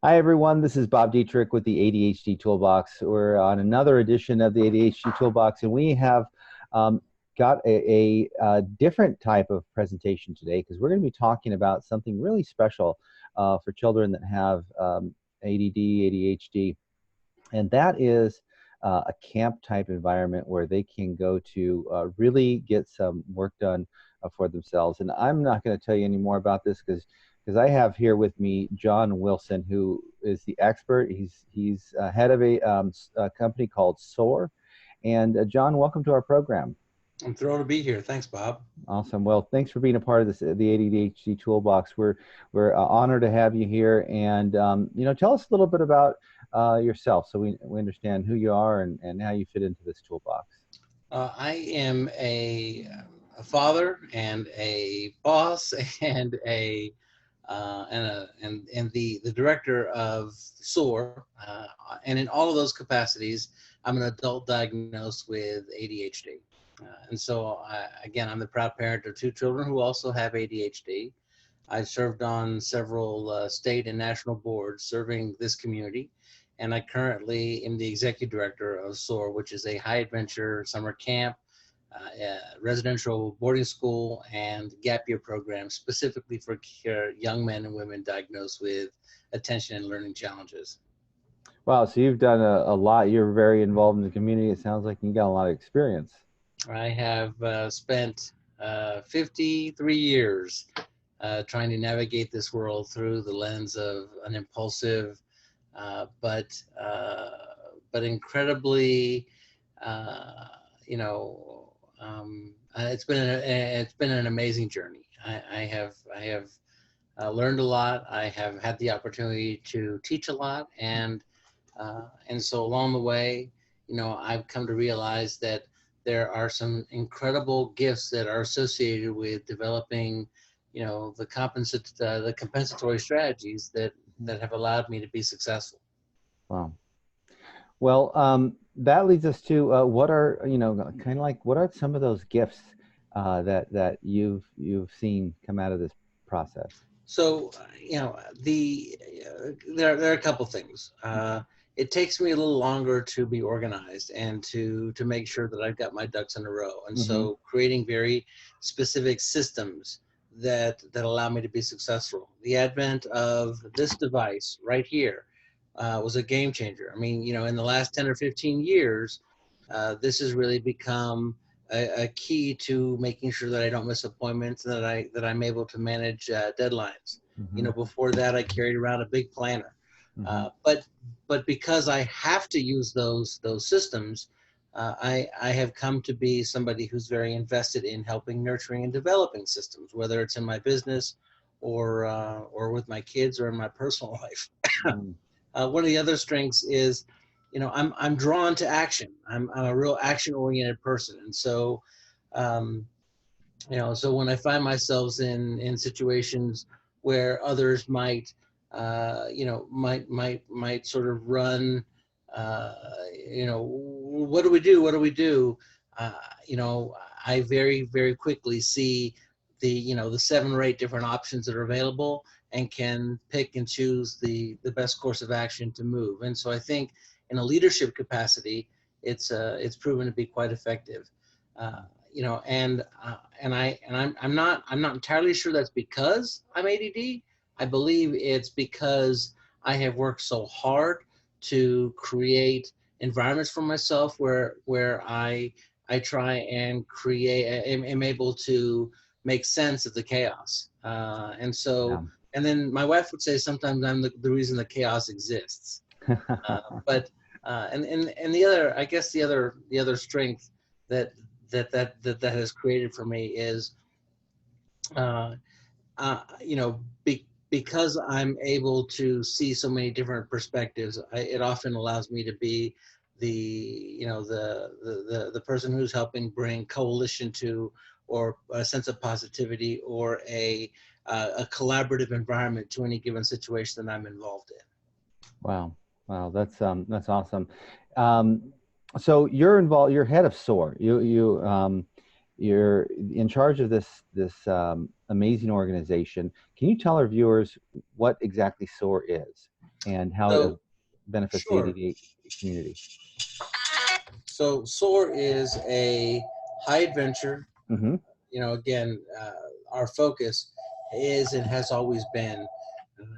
Hi, everyone. This is Bob Dietrich with the ADHD Toolbox. We're on another edition of the ADHD Toolbox, and we have um, got a different type of presentation today because we're going to be talking about something really special for children that have ADD, ADHD, and that is a camp type environment where they can go to really get some work done for themselves. And I'm not going to tell you any more about this because I have here with me John Willson, who is the expert. He's head of a company called SOAR. And John, welcome to our program. I'm thrilled to be here. Thanks, Bob. Awesome. Well, thanks for being a part of this, the ADHD Toolbox. We're honored to have you here, and tell us a little bit about yourself, so we understand who you are and how you fit into this toolbox. I am a father and a boss and the director of SOAR, and in all of those capacities, I'm an adult diagnosed with ADHD. Again, I'm the proud parent of two children who also have ADHD. I've served on several state and national boards serving this community, and I currently am the executive director of SOAR, which is a high adventure summer camp, residential boarding school, and gap year program specifically for young men and women diagnosed with attention and learning challenges. Wow, so you've done a lot. You're very involved in the community. It sounds like you got a lot of experience. I have spent 53 years trying to navigate this world through the lens of an impulsive, but incredibly, it's been an amazing journey. I have learned a lot. I have had the opportunity to teach a lot, and so along the way, I've come to realize that there are some incredible gifts that are associated with developing, the compensatory strategies that have allowed me to be successful. Wow. Well, that leads us to what are kind of like what are some of those gifts that you've seen come out of this process? So, there are a couple things. It takes me a little longer to be organized and to make sure that I've got my ducks in a row. And Mm-hmm. so creating very specific systems that allow me to be successful. The advent of this device right here was a game changer. I mean, in the last 10 or 15 years, this has really become a key to making sure that I don't miss appointments and that I'm able to manage deadlines. Mm-hmm. Before that, I carried around a big planner. Mm-hmm. But because I have to use those systems, I have come to be somebody who's very invested in helping, nurturing, and developing systems, whether it's in my business or with my kids or in my personal life. Mm-hmm. One of the other strengths is, I'm drawn to action. I'm a real action-oriented person, and so um, so when I find myself in situations where others might sort of run, what do we do? What do we do? Uh, I very, very quickly see the 7 or 8 different options that are available and can pick and choose the best course of action to move. And so I think in a leadership capacity, it's proven to be quite effective. Uh, I'm not entirely sure that's because I'm ADD. I believe it's because I have worked so hard to create environments for myself where I try and am able to make sense of the chaos. Yeah. And then my wife would say sometimes I'm the reason the chaos exists. But and the other, I guess the other strength that that has created for me is, uh, because I'm able to see so many different perspectives. It often allows me to be the person who's helping bring coalition to, or a sense of positivity, or a collaborative environment to any given situation that I'm involved in. Wow. Wow. That's awesome. Um, so you're involved. You're head of SOAR. You're in charge of this amazing organization. Can you tell our viewers what exactly SOAR is? and how it So, benefits the sure. ADD community. So SOAR is a high adventure. Mm-hmm. Again, our focus is and has always been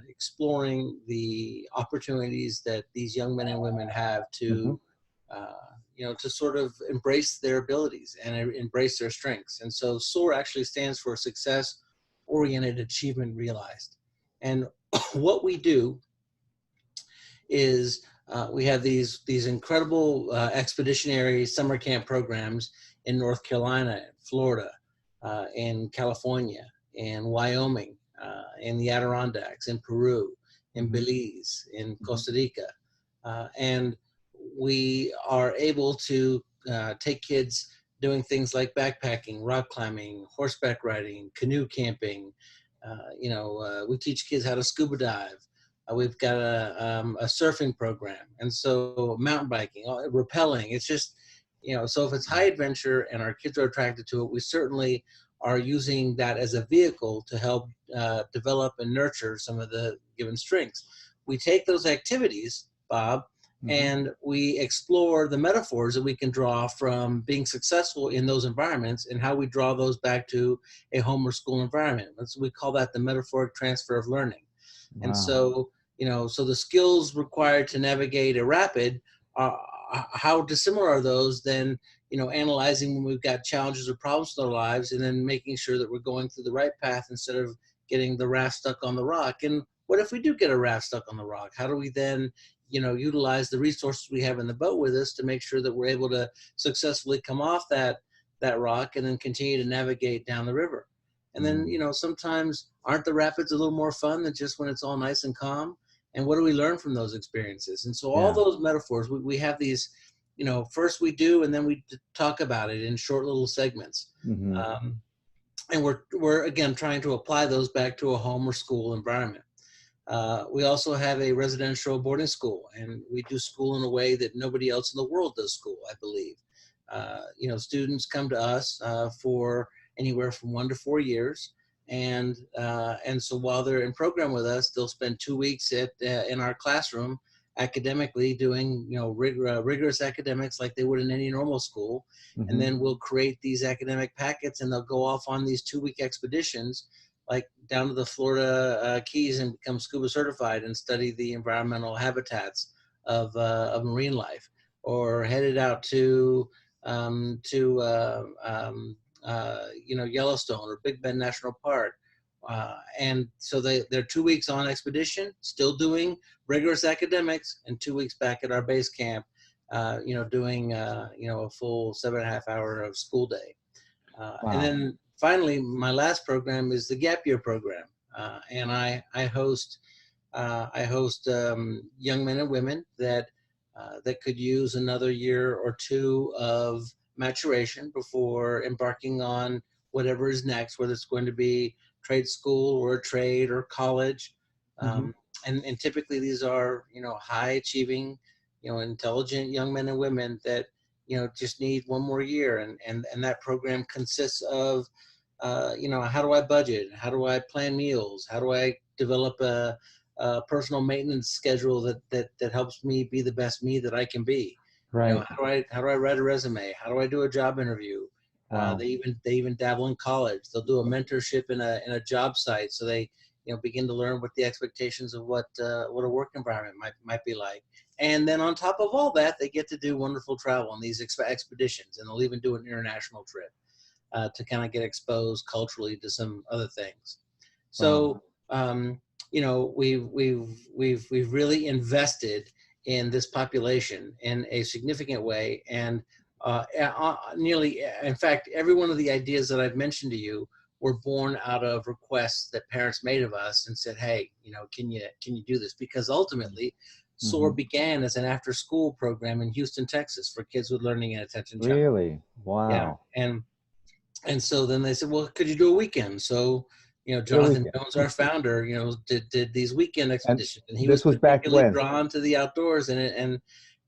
exploring the opportunities that these young men and women have Mm-hmm. to, to sort of embrace their abilities and embrace their strengths. And so SOAR actually stands for Success Oriented Achievement Realized. And what we do is we have these incredible expeditionary summer camp programs in North Carolina, Florida, in California, in Wyoming, in the Adirondacks, in Peru, in Mm-hmm. Belize, in Mm-hmm. Costa Rica, and we are able to take kids doing things like backpacking, rock climbing, horseback riding, canoe camping. We teach kids how to scuba dive. We've got a surfing program, and so mountain biking, rappelling. It's just, so if it's high adventure and our kids are attracted to it, we certainly are using that as a vehicle to help develop and nurture some of the given strengths. We take those activities, Bob, Mm-hmm. and we explore the metaphors that we can draw from being successful in those environments and how we draw those back to a home or school environment. So we call that the metaphoric transfer of learning. And Wow. so, so the skills required to navigate a rapid, how dissimilar are those than, analyzing when we've got challenges or problems in our lives and then making sure that we're going through the right path instead of getting the raft stuck on the rock. And what if we do get a raft stuck on the rock? How do we then, utilize the resources we have in the boat with us to make sure that we're able to successfully come off that rock and then continue to navigate down the river? And then, sometimes aren't the rapids a little more fun than just when it's all nice and calm? And what do we learn from those experiences? And so all Yeah. those metaphors, we have these, first we do, and then we talk about it in short little segments. Mm-hmm. And we're again trying to apply those back to a home or school environment. We also have a residential boarding school, and we do school in a way that nobody else in the world does school, I believe. Students come to us for anywhere from 1 to 4 years, and so while they're in program with us, they'll spend 2 weeks in our classroom academically doing rigorous academics like they would in any normal school. Mm-hmm. And then we'll create these academic packets, and they'll go off on these 2-week expeditions, like down to the Florida Keys, and become scuba certified and study the environmental habitats of marine life, or headed out to Yellowstone or Big Bend National Park. And so they're 2 weeks on expedition, still doing rigorous academics, and 2 weeks back at our base camp, doing a full 7.5 hour of school day. Wow. And then finally, my last program is the Gap Year program, and I host young men and women that could use another year or two of maturation before embarking on whatever is next, whether it's going to be trade school or a trade or college. Mm-hmm. And typically these are, high achieving, intelligent young men and women that, just need one more year. And that program consists of, how do I budget? How do I plan meals? How do I develop a personal maintenance schedule that helps me be the best me that I can be? Right. How do I write a resume? How do I do a job interview? Wow. They even dabble in college. They'll do a mentorship in a job site, so they begin to learn what the expectations of what a work environment might be like. And then on top of all that, they get to do wonderful travel on these expeditions, and they'll even do an international trip to kind of get exposed culturally to some other things. So we've really invested in this population in a significant way, and in fact, every one of the ideas that I've mentioned to you were born out of requests that parents made of us and said, hey, can you do this? Because ultimately, SOAR Mm-hmm. began as an after-school program in Houston, Texas, for kids with learning and attention challenges. Really? Wow. Yeah, and so then they said, well, could you do a weekend? So, Jonathan Jones, our founder, did these weekend expeditions, and he was particularly drawn to the outdoors. And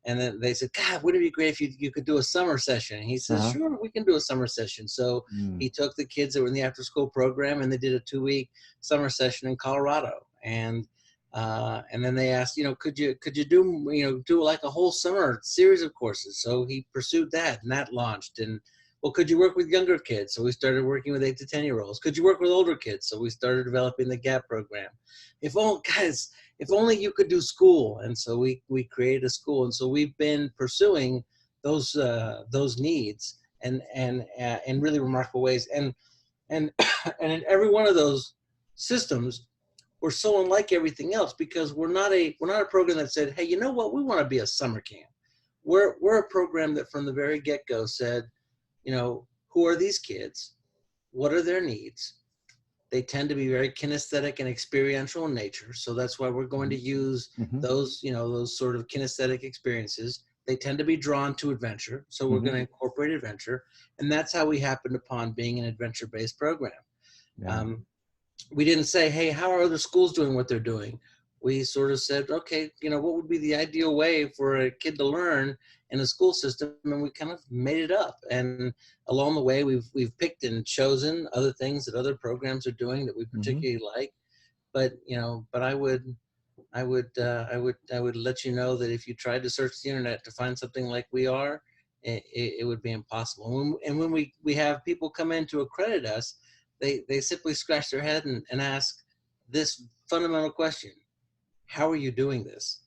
then they said, God, wouldn't it be great if you could do a summer session? And he says, sure, we can do a summer session. So he took the kids that were in the after school program, and they did a 2-week summer session in Colorado. And And then they asked, could you do like a whole summer series of courses? So he pursued that, and that launched. And well, could you work with younger kids? So we started working with 8 to 10-year-olds. Could you work with older kids? So we started developing the GAP program. If only you could do school. And so we created a school. And so we've been pursuing those needs and in really remarkable ways. And and in every one of those systems, we're so unlike everything else because we're not a program that said, hey, you know what, we want to be a summer camp. We're a program that from the very get-go said, who are these kids? What are their needs? They tend to be very kinesthetic and experiential in nature. So that's why we're going to use those sort of kinesthetic experiences. They tend to be drawn to adventure. So we're going to incorporate adventure. And that's how we happened upon being an adventure-based program. Yeah. We didn't say, hey, how are other schools doing what they're doing? We sort of said, okay, what would be the ideal way for a kid to learn in a school system? And we kind of made it up. And along the way, we've picked and chosen other things that other programs are doing that we particularly like. But, but I would let you know that if you tried to search the internet to find something like we are, it would be impossible. And when we have people come in to accredit us, they simply scratch their head and ask this fundamental question: how are you doing this?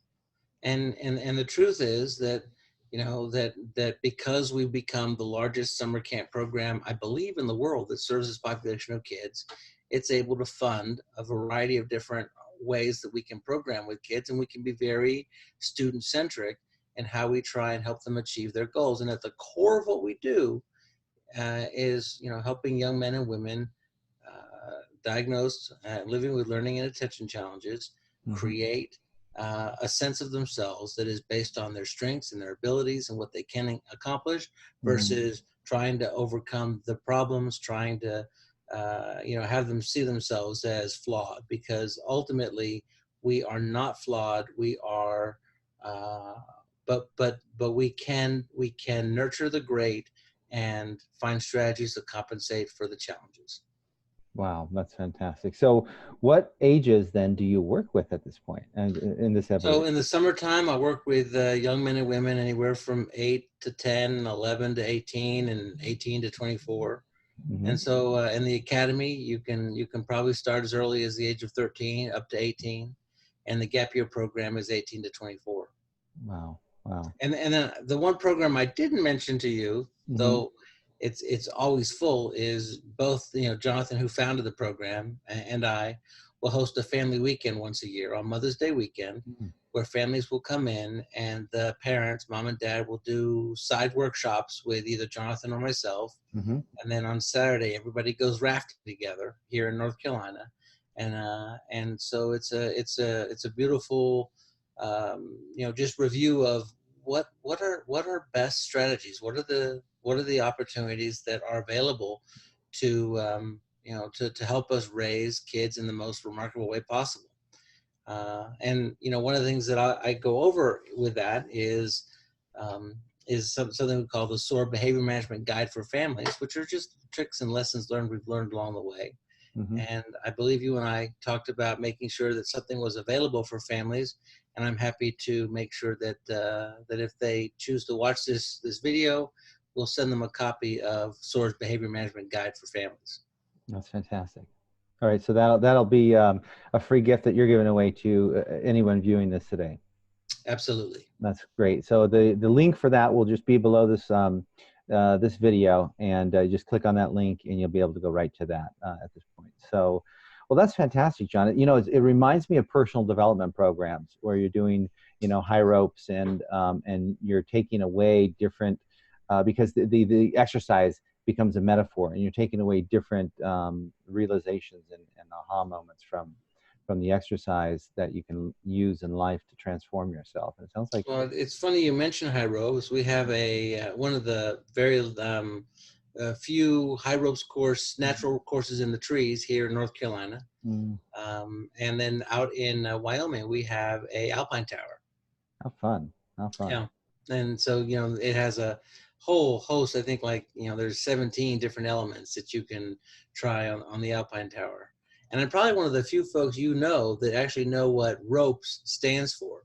And the truth is that that because we've become the largest summer camp program, I believe, in the world that serves this population of kids, it's able to fund a variety of different ways that we can program with kids, and we can be very student centric in how we try and help them achieve their goals. And at the core of what we do is helping young men and women diagnosed living with learning and attention challenges create a sense of themselves that is based on their strengths and their abilities and what they can accomplish versus trying to overcome the problems, trying to have them see themselves as flawed, because ultimately we are not flawed. We are but we can nurture the great and find strategies to compensate for the challenges. Wow, that's fantastic. So what ages then do you work with at this point and in this evolution? So in the summertime, I work with young men and women anywhere from 8 to 10, 11 to 18, and 18 to 24. And so in the academy, you can probably start as early as the age of 13 up to 18. And the gap year program is 18 to 24. Wow. Wow. And then the one program I didn't mention to you, though it's always full, is both, Jonathan, who founded the program, and I will host a family weekend once a year on Mother's Day weekend, where families will come in and the parents, mom and dad, will do side workshops with either Jonathan or myself. And then on Saturday, everybody goes rafting together here in North Carolina. And so it's a beautiful, just review of what are best strategies, what are the opportunities that are available to to help us raise kids in the most remarkable way possible. And one of the things that I go over with that is something we call the SOAR Behavior Management Guide for Families, which are just tricks and lessons learned we've learned along the way. And I believe you and I talked about making sure that something was available for families, and I'm happy to make sure that that if they choose to watch this video, we'll send them a copy of SOAR's Behavior Management Guide for Families. That's fantastic. All right, so that'll be a free gift that you're giving away to anyone viewing this today. Absolutely. That's great. So the link for that will just be below this this video, and just click on that link and you'll be able to go right to that at this point. So, well, that's fantastic, John. It reminds me of personal development programs where you're doing, high ropes and you're taking away different, because the exercise becomes a metaphor, and you're taking away different realizations and aha moments from the exercise that you can use in life to transform yourself. And it sounds like, well, it's funny you mentioned high ropes. We have one of the very few high ropes natural courses in the trees here in North Carolina. And then out in Wyoming, we have a alpine tower. How fun. Yeah. And so, it has a whole host, I think, there's 17 different elements that you can try on the alpine tower. And I'm probably one of the few folks that actually know what ROPES stands for.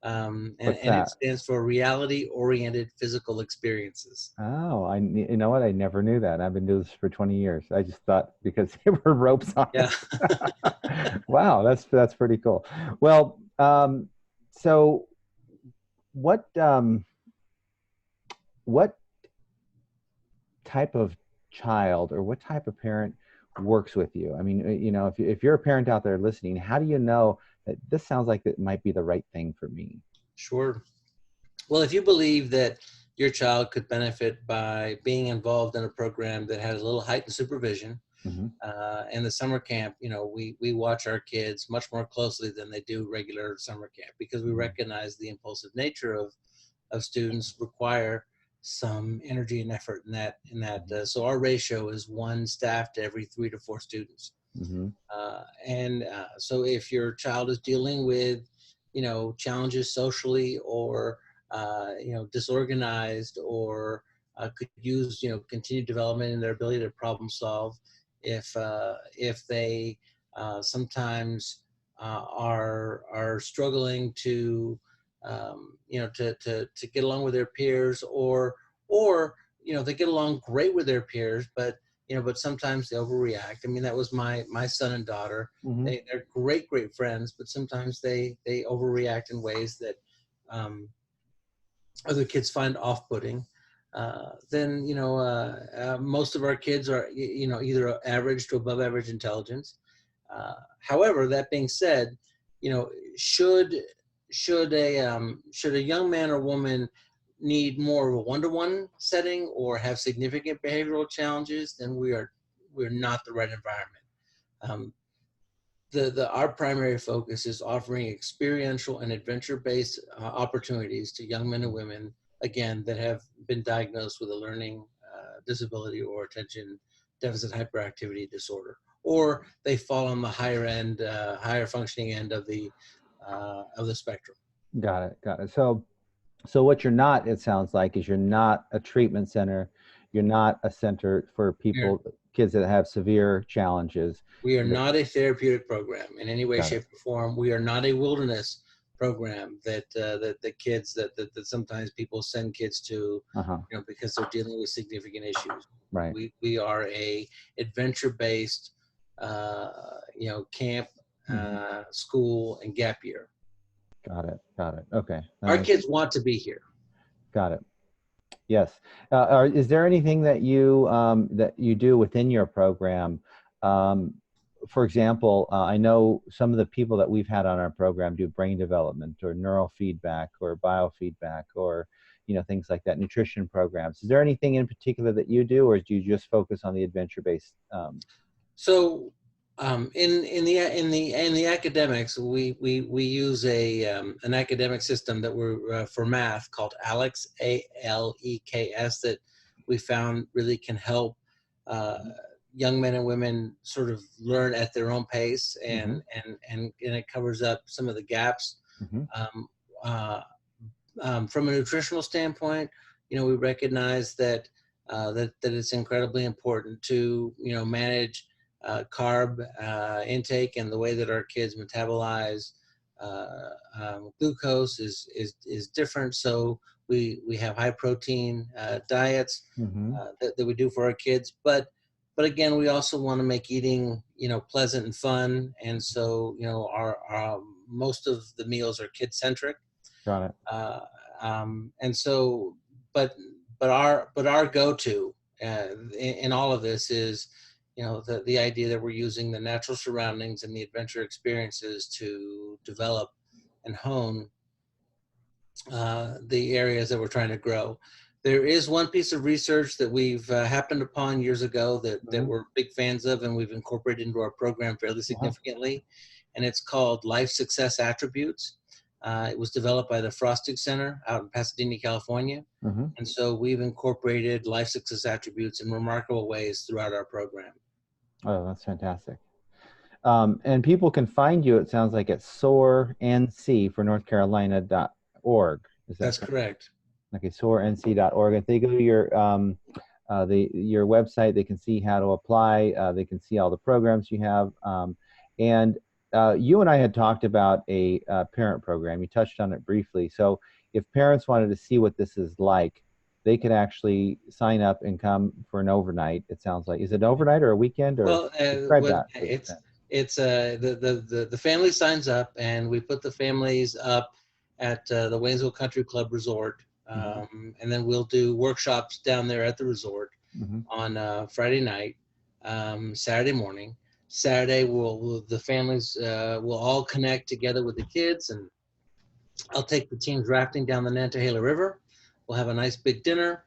What's And it that? stands for reality-oriented physical experiences. Oh, you know what? I never knew that. I've been doing this for 20 years. I just thought because there were ropes on Yeah. it. Wow, that's pretty cool. Well, so what type of child or what type of parent works with you? I mean, if you're a parent out there listening, how do you know that this sounds like it might be the right thing for me? Sure. Well, if you believe that your child could benefit by being involved in a program that has a little heightened supervision, Mm-hmm. and the summer camp, we watch our kids much more closely than they do regular summer camp, because we recognize the impulsive nature of students require some energy and effort so our ratio is 1 staff to every 3 to 4 students. Mm-hmm. So if your child is dealing with, challenges socially, or, disorganized, or could use, continued development in their ability to problem solve, if they sometimes are struggling to, to get along with their peers, or they get along great with their peers, but sometimes they overreact. I mean, that was my son and daughter. Mm-hmm. They're great friends, but sometimes they overreact in ways that other kids find off-putting. Then most of our kids are either average to above average intelligence. However, that being said, should should a young man or woman need more of a one-to-one setting or have significant behavioral challenges, then we're not the right environment. Um, our primary focus is offering experiential and adventure-based opportunities to young men and women, again, that have been diagnosed with a learning disability or attention deficit hyperactivity disorder, or they fall on the higher functioning end of the spectrum. Got it. So what you're not, it sounds like, is you're not a treatment center. You're not a center for kids that have severe challenges. We are not a therapeutic program in any way, Got shape, or form. We are not a wilderness program that the kids that sometimes people send kids to, Uh-huh. because they're dealing with significant issues. Right. We are a adventure-based, camp, school, and gap year. Got it. Okay. Our kids want to be here. Got it. Yes. Is there anything that you do within your program? For example, I know some of the people that we've had on our program do brain development or neural feedback or biofeedback or things like that, nutrition programs. Is there anything in particular that you do, or do you just focus on the adventure-based? So in the academics, we use an academic system that we're for math called ALEKS, ALEKS, that we found really can help young men and women sort of learn at their own pace, and it covers up some of the gaps. From a nutritional standpoint, we recognize that that it's incredibly important to manage carb intake, and the way that our kids metabolize glucose is different. So we have high protein diets that we do for our kids, but again, we also want to make eating pleasant and fun, and so our most of the meals are kid centric. Got it. And so, but our go-to in all of this is, the idea that we're using the natural surroundings and the adventure experiences to develop and hone the areas that we're trying to grow. There is one piece of research that we've happened upon years ago that we're big fans of, and we've incorporated into our program fairly significantly, and it's called Life Success Attributes. It was developed by the Frostig Center out in Pasadena, California. And so we've incorporated life success attributes in remarkable ways throughout our program. Oh, that's fantastic. And people can find you, it sounds like, at SOARNC for North Carolina.org. That's correct. Okay, SOARNC.org. If they go to your website, they can see how to apply. They can see all the programs you have. And you and I had talked about a parent program. You touched on it briefly. So if parents wanted to see what this is like, they can actually sign up and come for an overnight. It sounds like. Is it overnight or a weekend, or Well, describe that for the parents? it's the family signs up, and we put the families up at the Waynesville Country Club Resort, Mm-hmm. and then we'll do workshops down there at the resort Mm-hmm. on Friday night, Saturday morning. Saturday, the families will all connect together with the kids, and I'll take the teams rafting down the Nantahala River. We'll have a nice big dinner.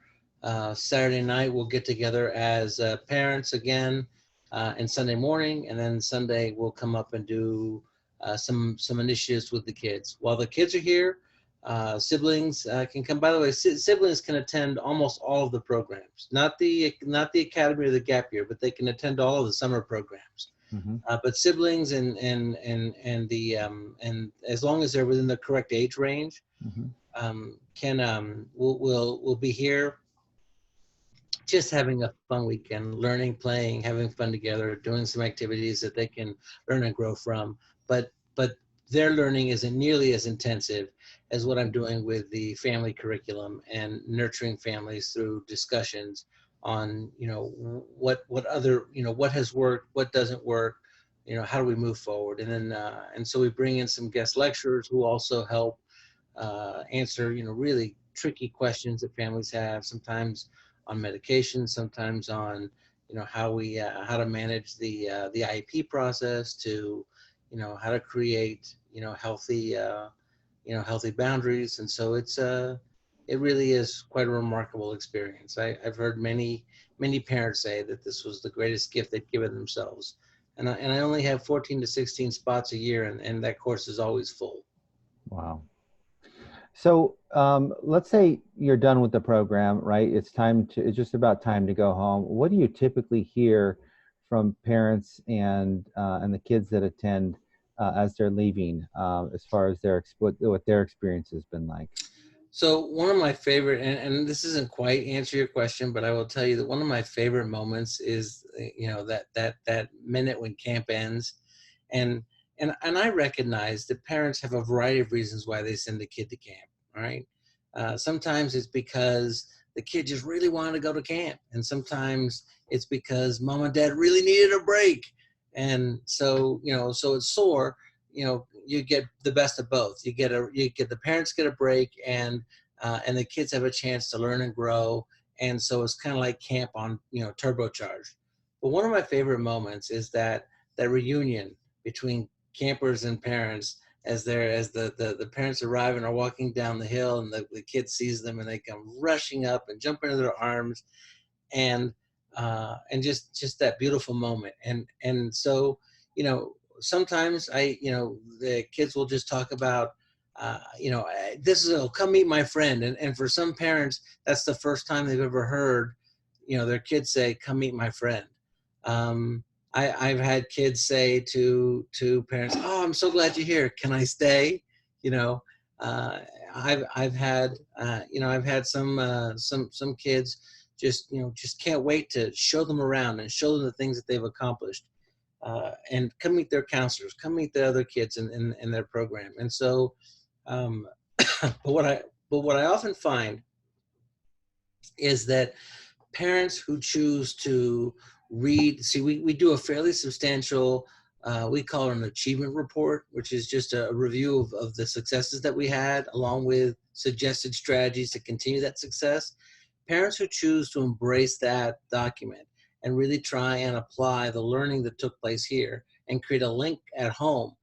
Saturday night, we'll get together as parents again, and Sunday morning, and then Sunday we'll come up and do some initiatives with the kids. While the kids are here, siblings can come. By the way, siblings can attend almost all of the programs. Not the Academy or the Gap Year, but they can attend all of the summer programs. Mm-hmm. But siblings and as long as they're within the correct age range, Mm-hmm. can will be here, just having a fun weekend, learning, playing, having fun together, doing some activities that they can learn and grow from. But their learning isn't nearly as intensive as what I'm doing with the family curriculum and nurturing families through discussions on, what other, what has worked, what doesn't work, how do we move forward. And then and so we bring in some guest lecturers who also help answer, really tricky questions that families have, sometimes on medication, sometimes on, how to manage the IEP process, to, how to create, healthy boundaries. And so it really is quite a remarkable experience. I've heard many parents say that this was the greatest gift they've given themselves. And I only have 14 to 16 spots a year, and that course is always full. Wow. So let's say you're done with the program, right? It's just about time to go home. What do you typically hear from parents and the kids that attend as they're leaving, as far as what their experience has been like? So one of my favorite, and this isn't quite answer your question, but I will tell you that one of my favorite moments is, that minute when camp ends. And I recognize that parents have a variety of reasons why they send a kid to camp, right? Sometimes it's because the kid just really wanted to go to camp. And sometimes it's because mom and dad really needed a break. And so, so it's SOAR, you get the best of both. You get the parents get a break, and the kids have a chance to learn and grow. And so it's kind of like camp on, turbocharged. But one of my favorite moments is that reunion between campers and parents, as the parents arrive and are walking down the hill, and the kid sees them, and they come rushing up and jump into their arms, and just that beautiful moment. And so, sometimes the kids will just talk about, this is, oh, come meet my friend. And for some parents, that's the first time they've ever heard, their kids say, come meet my friend. I've had kids say to parents, "Oh, I'm so glad you're here. Can I stay?" I've had some kids just can't wait to show them around and show them the things that they've accomplished, and come meet their counselors, come meet the other kids in their program. And so, but what I often find is that parents who choose to read, we do a fairly substantial, we call it an achievement report, which is just a review of the successes that we had, along with suggested strategies to continue that success. Parents who choose to embrace that document and really try and apply the learning that took place here and create a link at home,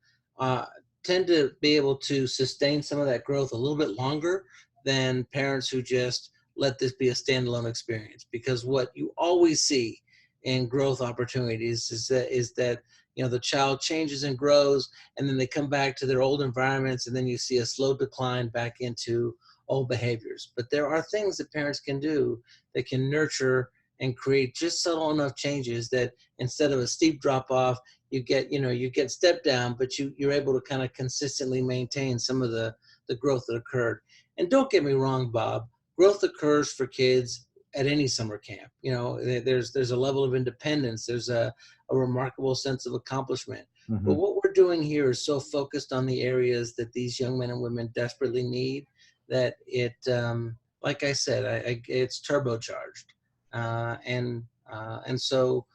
tend to be able to sustain some of that growth a little bit longer than parents who just let this be a standalone experience. Because what you always see in growth opportunities is that the child changes and grows, and then they come back to their old environments, and then you see a slow decline back into old behaviors. But there are things that parents can do that can nurture and create just subtle enough changes that instead of a steep drop off, you get step down, but you're able to kind of consistently maintain some of the growth that occurred. And don't get me wrong, Bob, growth occurs for kids at any summer camp. There's a level of independence. There's a remarkable sense of accomplishment. But Mm-hmm. what we're doing here is so focused on the areas that these young men and women desperately need that it, like I said, it's turbocharged. And so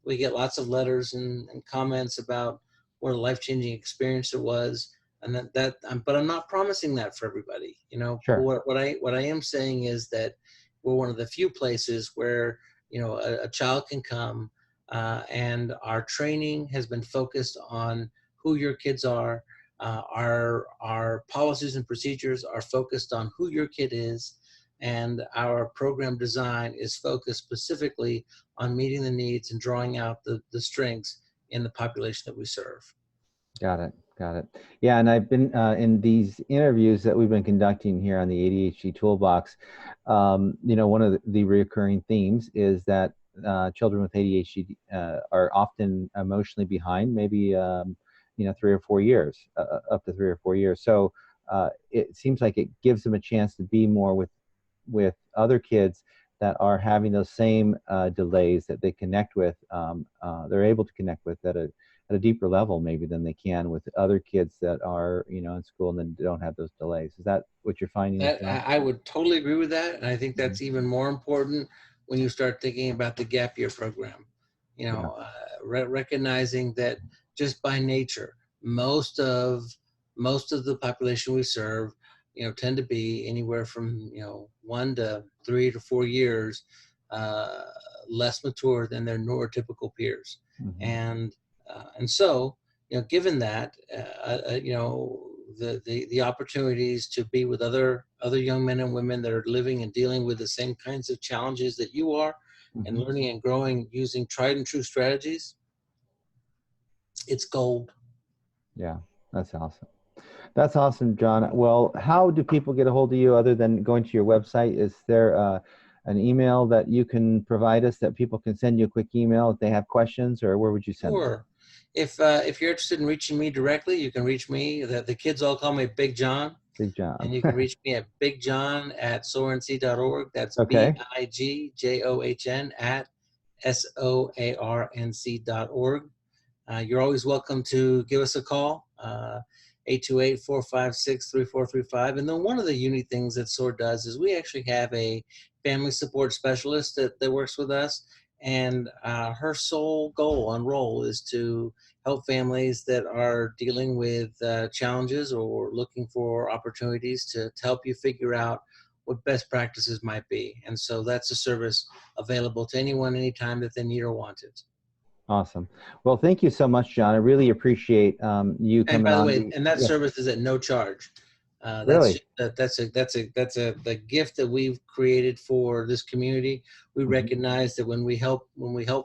we get lots of letters and comments about what a life-changing experience it was. And but I'm not promising that for everybody. You know, Sure. what I am saying is that we're one of the few places where, you know, a child can come, and our training has been focused on who your kids are. Our policies and procedures are focused on who your kid is, and our program design is focused specifically on meeting the needs and drawing out the strengths in the population that we serve. Got it. Got it. Yeah, and I've been in these interviews that we've been conducting here on the ADHD Toolbox. You know, one of the recurring themes is that children with ADHD are often emotionally behind, maybe you know, 3 or 4 years, up to 3 or 4 years. So it seems like it gives them a chance to be more with other kids that are having those same delays that they connect with. They're able to connect with at a deeper level maybe than they can with other kids that are, you know, in school and then don't have those delays. Is that what you're finding as well? I would totally agree with that, and I think Mhm. that's even more important when you start thinking about the gap year program. You Yeah. know, recognizing that just by nature, most of the population we serve, you know, tend to be anywhere from, you know, 1 to 3 to 4 years uh, less mature than their neurotypical peers, Mhm. and so, you know, given that, you know, the opportunities to be with other young men and women that are living and dealing with the same kinds of challenges that you are, and Mhm. learning and growing using tried and true strategies, it's gold. Yeah, that's awesome. That's awesome, John. Well, how do people get a hold of you other than going to your website? Is there an email that you can provide us that people can send you a quick email if they have questions, or where would you send them? Sure. If you're interested in reaching me directly, you can reach me. The kids all call me Big John, Big John. and you can reach me at bigjohn@soarnc.org. That's Okay. BIGJOHN at SOARNC.org. You're always welcome to give us a call, 828-456-3435. And then one of the unique things that SOAR does is we actually have a family support specialist that works with us. And her sole goal and role is to help families that are dealing with challenges or looking for opportunities to help you figure out what best practices might be. And so that's a service available to anyone, anytime that they need or want it. Awesome. Well, thank you so much, John. I really appreciate you And coming by the on way, the, and that yeah, service is at no charge. really. That's a the gift that we've created for this community. We Mhm. recognize that when we help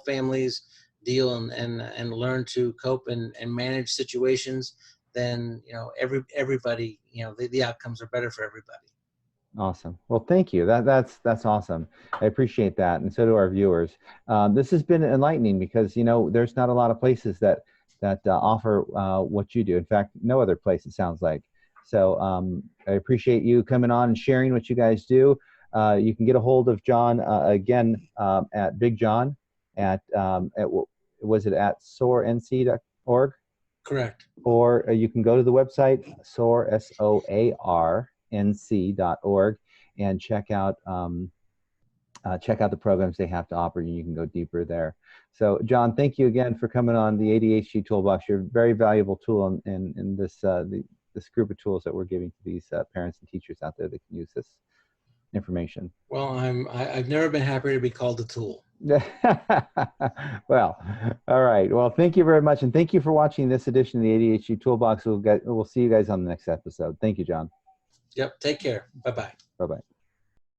families deal and learn to cope and manage situations, then, you know, everybody, you know, the outcomes are better for everybody. Awesome. Well, thank you. That's awesome. I appreciate that, and so do our viewers. This has been enlightening because, you know, there's not a lot of places that offer what you do. In fact, no other place, it sounds like. So I appreciate you coming on and sharing what you guys do. You can get a hold of John again at Big John was it at soarnc.org, Correct. or you can go to the website SOAR SOARNC.org and check out the programs they have to offer you. You can go deeper there. So, John, thank you again for coming on the ADHD Toolbox. You're a very valuable tool in this group of tools that we're giving to these parents and teachers out there that can use this information. Well, I've never been happier to be called a tool. Well, all right. Well, thank you very much, and thank you for watching this edition of the ADHD Toolbox. We'll see you guys on the next episode. Thank you, John. Yep. Take care. Bye-bye. Bye-bye.